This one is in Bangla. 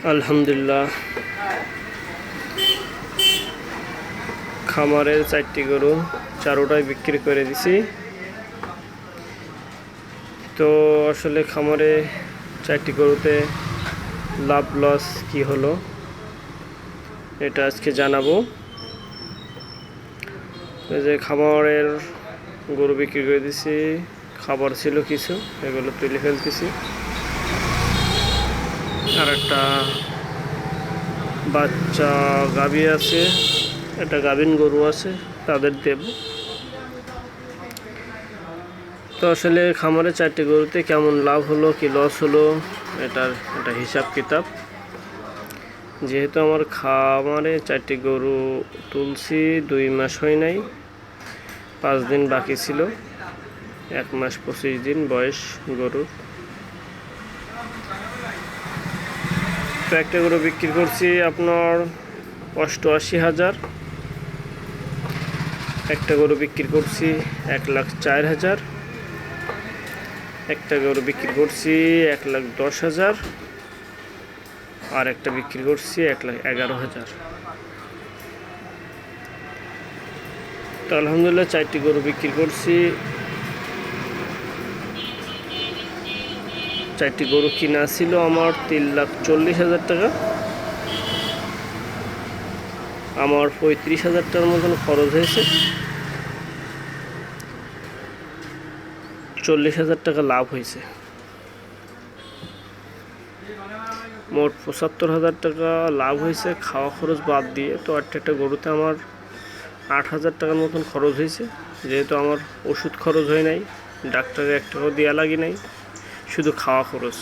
আলহামদুলিল্লাহ, খামারের 4টি গরু 4টাই বিক্রি করে দিছি। তো আসলে খামারে 4টি গরুতে লাভ লস কি হলো এটা আজকে জানাবো। এই যে খামারের গরু বিক্রি করে দিছি, খাবার ছিল কিছু, এগুলো তুলে ফেলতেছি। আর একটা বাচ্চা গাভী আছে, একটা গাভীন গরু আছে, তাদের দেব। তো আসলে খামারে 4টি গরুতে কেমন লাভ হলো কি লস হলো এটার একটা হিসাব কিতাব। যেহেতু আমার খামারে 4টি গরু তুলছি 2 মাস হয় নাই, 5 দিন বাকি ছিল, 1 মাস 25 দিন বয়স গরুর। তো একটা গরু বিক্রি করছি আপনার 88,000, একটা গরু বিক্রি করছি 1,04,000, একটা গরু বিক্রি করছি 1,10,000, আর একটা বিক্রি করছি 1,11,000। তো আলহামদুলিল্লাহ 4টি গরু বিক্রি করছি। 4টি গরু কিনা ছিল আমার 3,40,000 টাকা। আমার 35,000 টাকার মতন খরচ হয়েছে, 40,000 টাকা লাভ হয়েছে। মোট 75,000 টাকা লাভ হয়েছে খাওয়া খরচ বাদ দিয়ে। তো একটা গরুতে আমার 8,000 টাকার মতন খরচ হয়েছে। যেহেতু আমার ওষুধ খরচ হয় নাই, ডাক্তারের 1 টাকাও দেওয়া লাগে নাই, শুধু খাওয়া খরচ।